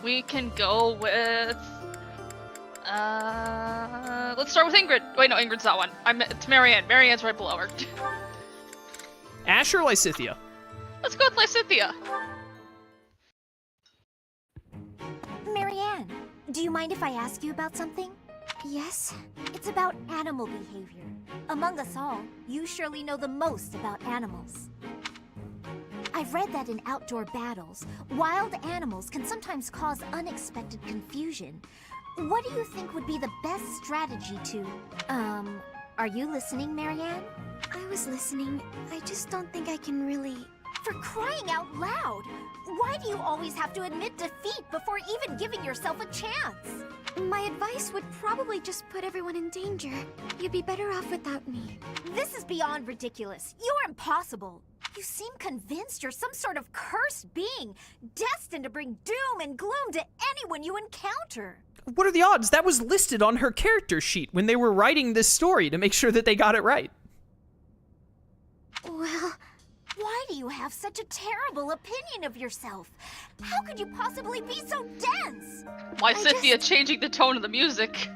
We can go with... let's start with Ingrid. Wait, no, Ingrid's not one. It's Marianne. Marianne's right below her. Ash or Lysithea? Let's go with Lysithea. Marianne, do you mind if I ask you about something? Yes? It's about animal behavior. Among us all, you surely know the most about animals. I've read that in outdoor battles, wild animals can sometimes cause unexpected confusion. What do you think would be the best strategy to... are you listening, Marianne? I was listening. I just don't think I can really... For crying out loud! Why do you always have to admit defeat before even giving yourself a chance? My advice would probably just put everyone in danger. You'd be better off without me. This is beyond ridiculous. You're impossible. You seem convinced you're some sort of cursed being, destined to bring doom and gloom to anyone you encounter. What are the odds? That was listed on her character sheet when they were writing this story to make sure that they got it right. Well, why do you have such a terrible opinion of yourself? How could you possibly be so dense? Lysithea changing the tone of the music.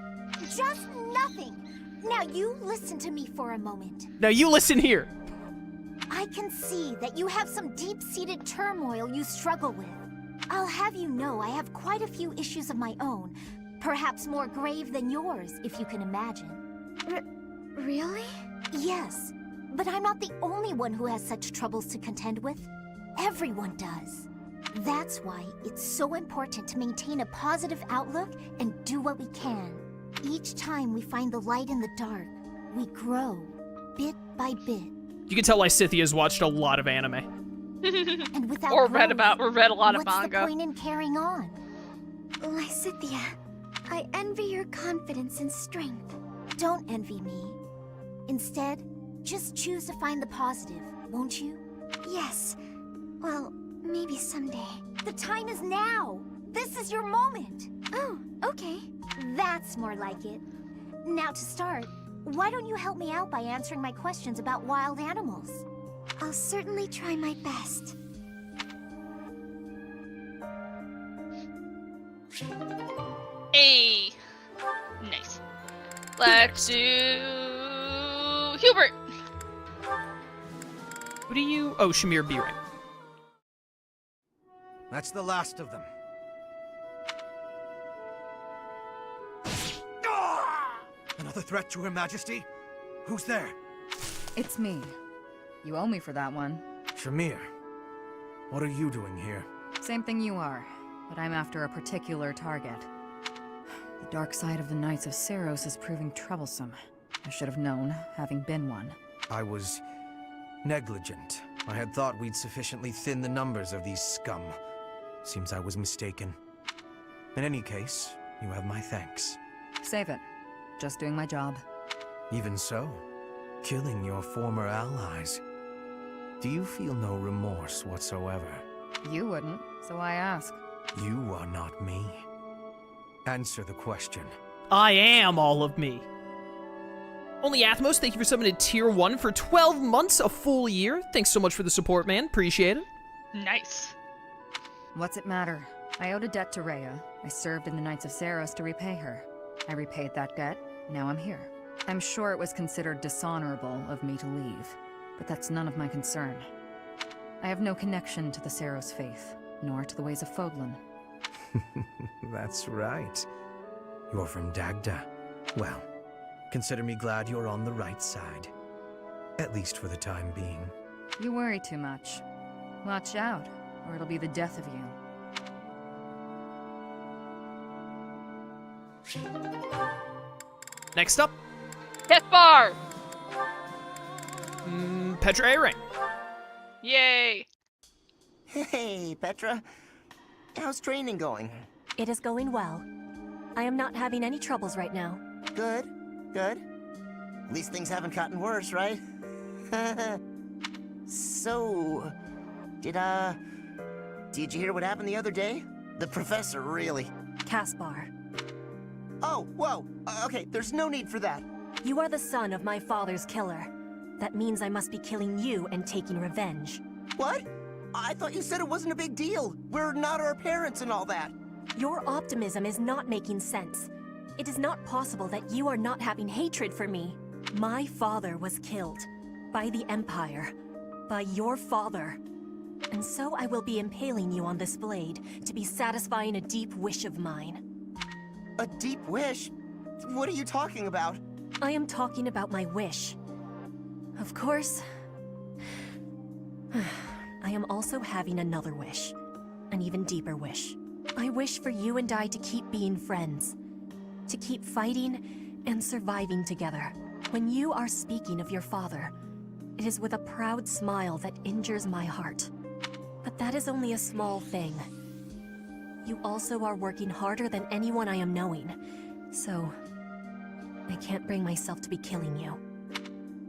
Just nothing. Now you listen to me for a moment. Now you listen here. I can see that you have some deep-seated turmoil you struggle with. I'll have you know I have quite a few issues of my own, perhaps more grave than yours, if you can imagine. Really? Yes, but I'm not the only one who has such troubles to contend with. Everyone does. That's why it's so important to maintain a positive outlook and do what we can. Each time we find the light in the dark, we grow, bit by bit. You can tell Lysithea's watched a lot of anime. And without or growth, read a lot of what's manga. the point in carrying on? Lysithea, I envy your confidence and strength. Don't envy me. Instead, just choose to find the positive, won't you? Yes. Well, maybe someday. The time is now! This is your moment! Oh, okay. That's more like it. Now to start, why don't you help me out by answering my questions about wild animals? I'll certainly try my best. Hey! Nice. Let's do... Hubert! Who do you... Oh, Shamir B. Right. That's the last of them. Another threat to Her Majesty? Who's there? It's me. You owe me for that one. Shamir, what are you doing here? Same thing you are, but I'm after a particular target. The dark side of the Knights of Seiros is proving troublesome. I should have known, having been one. I was negligent. I had thought we'd sufficiently thin the numbers of these scum. Seems I was mistaken. In any case, you have my thanks. Save it. Just doing my job. Even so, killing your former allies. Do you feel no remorse whatsoever? You wouldn't, so I ask. You are not me. Answer the question. I am all of me. Only Athmos, thank you for summoning Tier 1 for 12 months, a full year. Thanks so much for the support, man. Appreciate it. Nice. What's it matter? I owed a debt to Rhea. I served in the Knights of Seiros to repay her. I repaid that debt. Now I'm here. I'm sure it was considered dishonorable of me to leave, but that's none of my concern. I have no connection to the Seiros faith, nor to the ways of Fódlan. That's right. You're from Dagda. Well, consider me glad you're on the right side. At least for the time being. You worry too much. Watch out, or it'll be the death of you. Next up, Bar! Petra A. Rain. Yay! Hey, Petra. How's training going? It is going well. I am not having any troubles right now. Good, good. At least things haven't gotten worse, right? So, did you hear what happened the other day? The professor, really. Caspar, Oh, whoa, okay, there's no need for that. you are the son of my father's killer. That means I must be killing you and taking revenge. What? I thought you said it wasn't a big deal. We're not our parents and all that. Your optimism is not making sense. It is not possible that you are not having hatred for me. My father was killed. By the Empire. By your father. And so I will be impaling you on this blade to be satisfying a deep wish of mine. A deep wish? What are you talking about? I am talking about my wish. Of course, I am also having another wish. An even deeper wish. I wish for you and I to keep being friends. To keep fighting and surviving together. When you are speaking of your father, it is with a proud smile that injures my heart. But that is only a small thing. You also are working harder than anyone I am knowing. So, I can't bring myself to be killing you.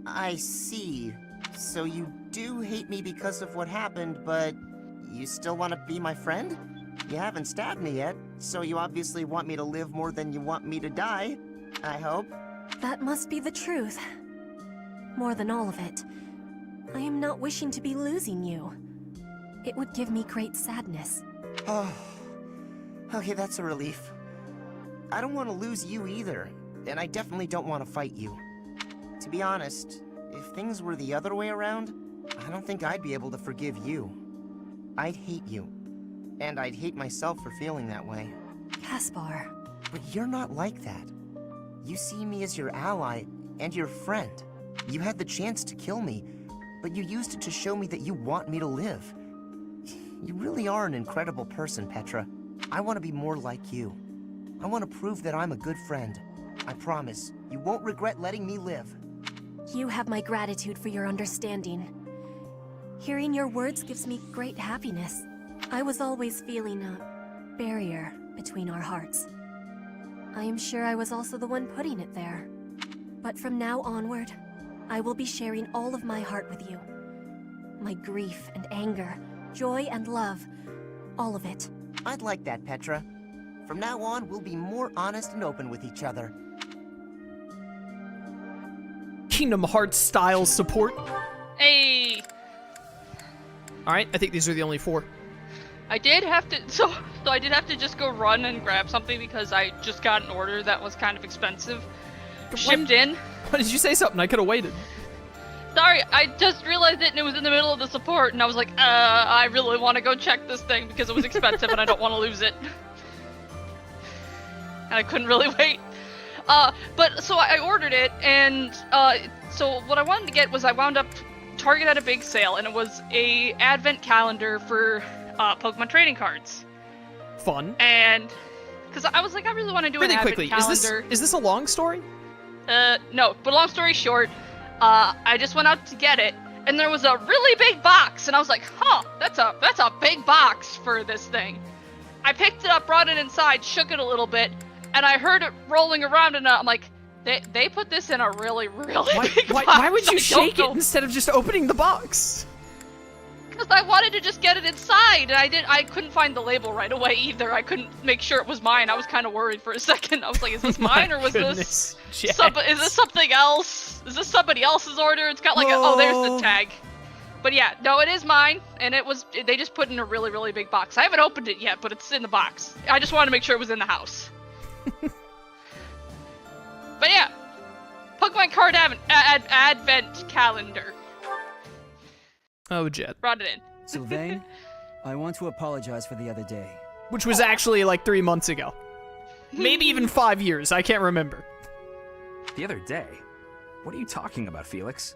I see. So you do hate me because of what happened, but you still want to be my friend? You haven't stabbed me yet, so you obviously want me to live more than you want me to die, I hope. That must be the truth. More than all of it, I am not wishing to be losing you. It would give me great sadness. Oh, okay, that's a relief. I don't want to lose you either, and I definitely don't want to fight you. To be honest, if things were the other way around, I don't think I'd be able to forgive you. I'd hate you, and I'd hate myself for feeling that way. Caspar. But you're not like that. You see me as your ally and your friend. You had the chance to kill me, but you used it to show me that you want me to live. You really are an incredible person, Petra. I want to be more like you. I want to prove that I'm a good friend. I promise, you won't regret letting me live. You have my gratitude for your understanding. Hearing your words gives me great happiness. I was always feeling a barrier between our hearts. I am sure I was also the one putting it there. But from now onward, I will be sharing all of my heart with you. My grief and anger, joy and love, all of it. I'd like that, Petra. From now on, we'll be more honest and open with each other. Kingdom Hearts style support. Hey! Alright, I think these are the only 4. I did have to, so I did have to just go run and grab something because I just got an order that was kind of expensive. Shipped in. Why did you say something? I could have waited. Sorry, I just realized it and it was in the middle of the support and I was like, I really want to go check this thing because it was expensive and I don't want to lose it. And I couldn't really wait. But so I ordered it and so what I wanted to get was I wound up Target had a big sale and it was a advent calendar for Pokemon trading cards. Fun. And because I was like, I really want to do an advent calendar. Is this a long story? No, but long story short, I just went out to get it, and there was a really big box, and I was like, huh, that's a big box for this thing. I picked it up, brought it inside, shook it a little bit, and I heard it rolling around, and I'm like, they put this in a really, really big box. Why would you shake it instead of just opening the box? Because I wanted to just get it inside, and I couldn't find the label right away either. I couldn't make sure it was mine. I was kind of worried for a second. I was like, is this mine or was this is this something else? Is this somebody else's order? It's got like oh, there's the tag. But yeah, no, it is mine, and they just put it in a really, really big box. I haven't opened it yet, but it's in the box. I just wanted to make sure it was in the house. But yeah, Pokemon card advent calendar. Oh, Jet. Brought it in. Sylvain, I want to apologize for the other day. Which was actually like 3 months ago. Maybe even 5 years, I can't remember. The other day? What are you talking about, Felix?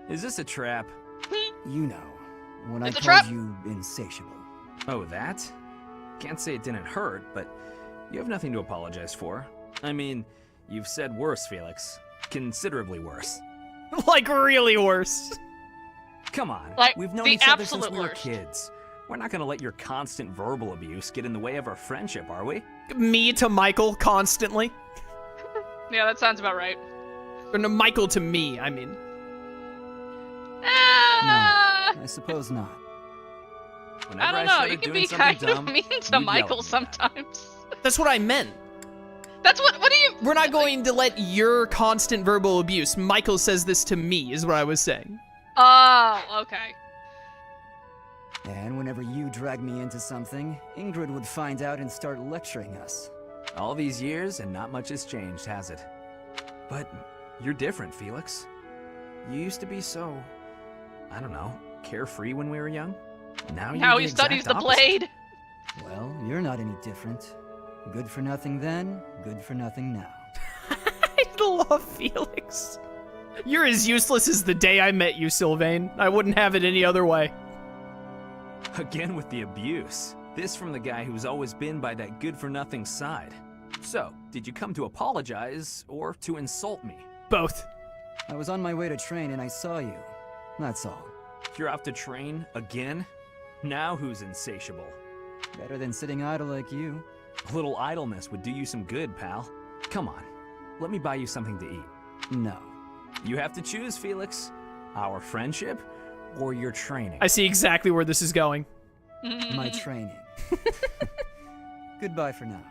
Is this a trap? You know, when It's I a trap. called you insatiable. Oh, that? Can't say it didn't hurt, but you have nothing to apologize for. I mean, you've said worse, Felix. Considerably worse. Like, really worse. Come on, Like, we've known the each other since absolute we were worst. kids. We're not gonna let your constant verbal abuse get in the way of our friendship, are we? Me to Michael constantly. Yeah, that sounds about right. Or no, Michael to me, I mean. Ah! I suppose not. Whenever I don't know. started You can doing be something kind of dumb, mean you'd to yell Michael at me. sometimes. That's what I meant. That's what do you... We're not going to let your constant verbal abuse. Michael says this to me, is what I was saying. Oh, okay. And whenever you drag me into something, Ingrid would find out and start lecturing us. All these years and not much has changed, has it? But you're different, Felix. You used to be so, I don't know, carefree when we were young. Now he studies the blade. Well, you're not any different. Good for nothing then, good for nothing now. I love Felix. You're as useless as the day I met you, Sylvain. I wouldn't have it any other way. Again with the abuse. This from the guy who's always been by that good-for-nothing side. So, did you come to apologize or to insult me? Both. I was on my way to train and I saw you. That's all. You're off to train again? Now who's insatiable? Better than sitting idle like you. A little idleness would do you some good, pal. Come on, let me buy you something to eat. No. You have to choose, Felix. Our friendship or your training. I see exactly where this is going. My training. Goodbye for now.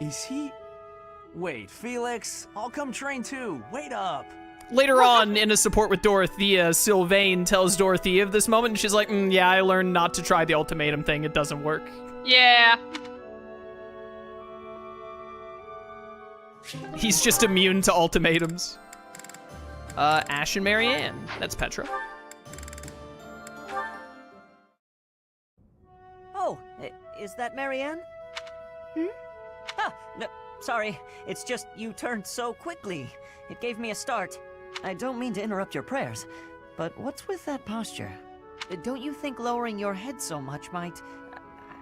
Is he? Wait, Felix, I'll come train too. Wait up. Later on, in a support with Dorothea, Sylvain tells Dorothea of this moment, and she's like, yeah, I learned not to try the ultimatum thing. It doesn't work. Yeah. He's just immune to ultimatums. Ash and Marianne. That's Petra. Oh, is that Marianne? Hmm? Ah, no, sorry. It's just you turned so quickly. It gave me a start. I don't mean to interrupt your prayers, but what's with that posture? Don't you think lowering your head so much might,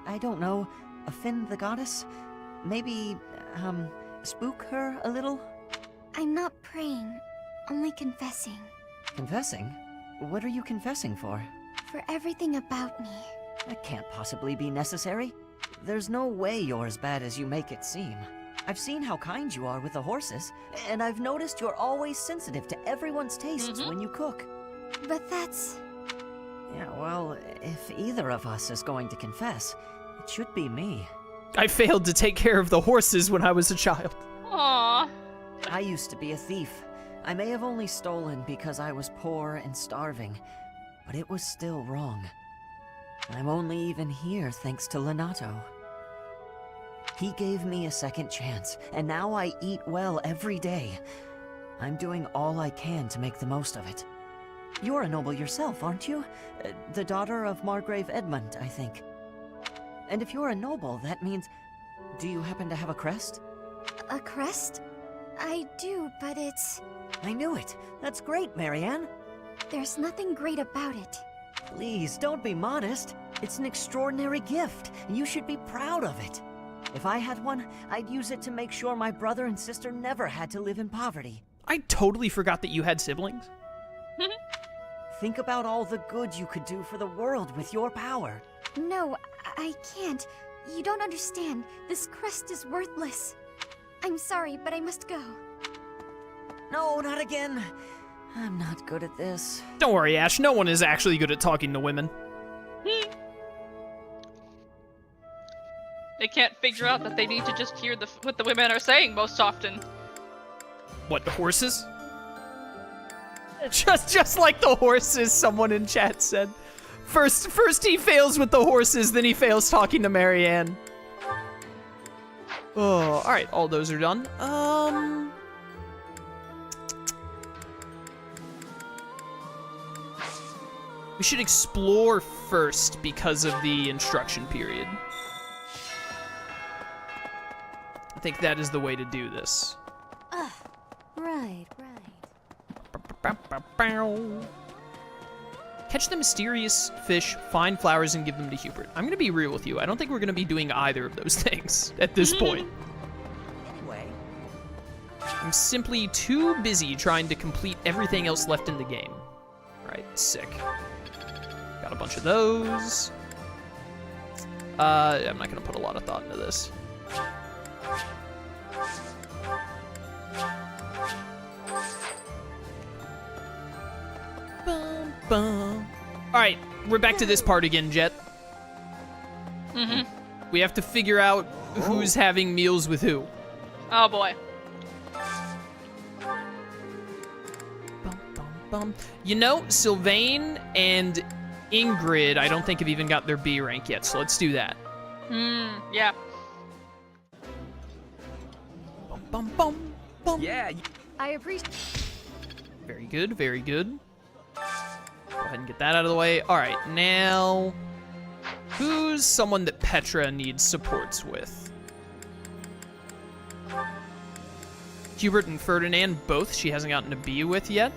I don't know, offend the goddess? Maybe, spook her a little? I'm not praying, only confessing. Confessing? What are you confessing for? For everything about me. That can't possibly be necessary. There's no way you're as bad as you make it seem. I've seen how kind you are with the horses, and I've noticed you're always sensitive to everyone's tastes when you cook. But that's... Yeah, well, if either of us is going to confess, it should be me. I failed to take care of the horses when I was a child. Aww. I used to be a thief. I may have only stolen because I was poor and starving, but it was still wrong. I'm only even here thanks to Lenato. He gave me a second chance, and now I eat well every day. I'm doing all I can to make the most of it. You're a noble yourself, aren't you? The daughter of Margrave Edmund, I think. And if you're a noble, that means... Do you happen to have a crest? A crest? I do, but it's... I knew it. That's great, Marianne. There's nothing great about it. Please, don't be modest. It's an extraordinary gift, and you should be proud of it. If I had one, I'd use it to make sure my brother and sister never had to live in poverty. I totally forgot that you had siblings. Think about all the good you could do for the world with your power. No, I can't. You don't understand. This crest is worthless. I'm sorry, but I must go. No, not again. I'm not good at this. Don't worry, Ash. No one is actually good at talking to women. They can't figure out that they need to just hear what the women are saying most often. What, the horses? Just like the horses, someone in chat said. First he fails with the horses, then he fails talking to Marianne. Oh, alright, all those are done. We should explore first because of the instruction period. I think that is the way to do this. Right. Catch the mysterious fish, find flowers, and give them to Hubert. I'm gonna be real with you. I don't think we're gonna be doing either of those things at this point. Anyway. I'm simply too busy trying to complete everything else left in the game. Right, sick. Got a bunch of those. I'm not gonna put a lot of thought into this. Alright, we're back to this part again, Jet. We have to figure out who's having meals with who. Oh boy. You know, Sylvain and Ingrid, I don't think have even got their B rank yet, so let's do that. Yeah. Yeah. I appreciate. Very good, very good. Go ahead and get that out of the way. All right, now, who's someone that Petra needs supports with? Hubert and Ferdinand, both she hasn't gotten a B with yet.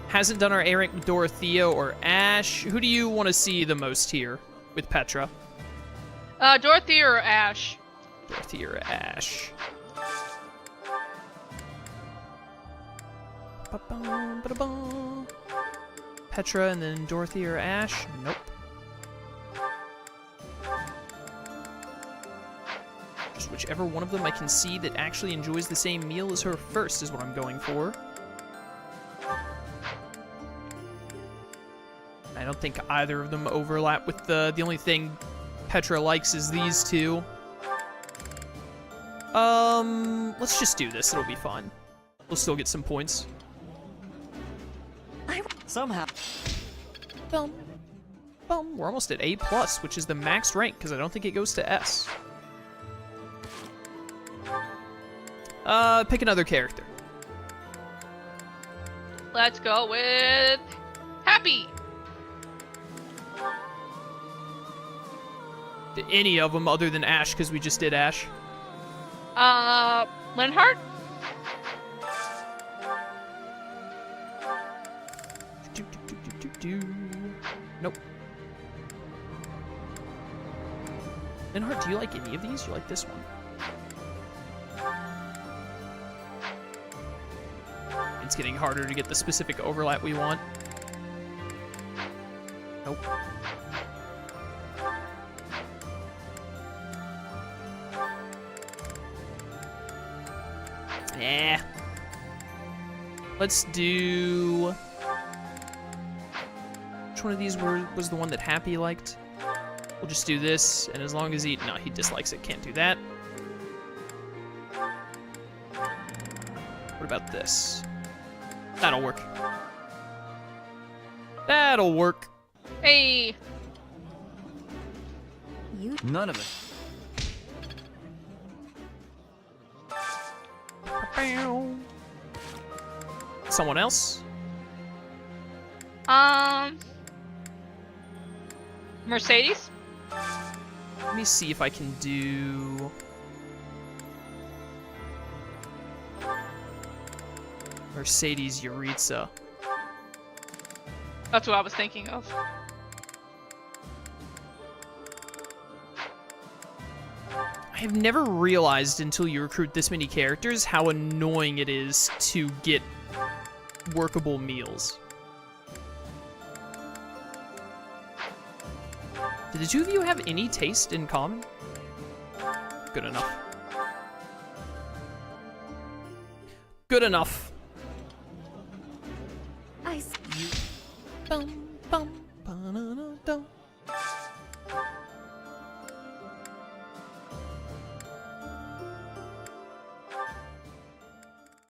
Hasn't done our A rank with Dorothea or Ash. Who do you want to see the most here with Petra? Dorothy or Ash? Dorothy or Ash. Petra and then Dorothy or Ash? Nope. Just whichever one of them I can see that actually enjoys the same meal as her first is what I'm going for. I don't think either of them overlap with the only thing Petra likes is these two. Let's just do this. It'll be fun. We'll still get some points. Somehow. We're almost at A+, which is the max rank, because I don't think it goes to S. Pick another character. Let's go with Happy. Any of them other than Ash, because we just did Ash. Linhardt? Nope. Linhardt, do you like any of these? You like this one? It's getting harder to get the specific overlap we want. Nope. Yeah. Let's do... Which one of these was the one that Happy liked? We'll just do this, and as long as he... No, he dislikes it. Can't do that. What about this? That'll work. That'll work. Hey. None of it. Someone else? Mercedes? Let me see if I can do... Mercedes Yuritsa. That's what I was thinking of. I have never realized until you recruit this many characters how annoying it is to get workable meals. Do the two of you have any taste in common? Good enough. Good enough. I see. Bum, bum, ba-na-na-dum.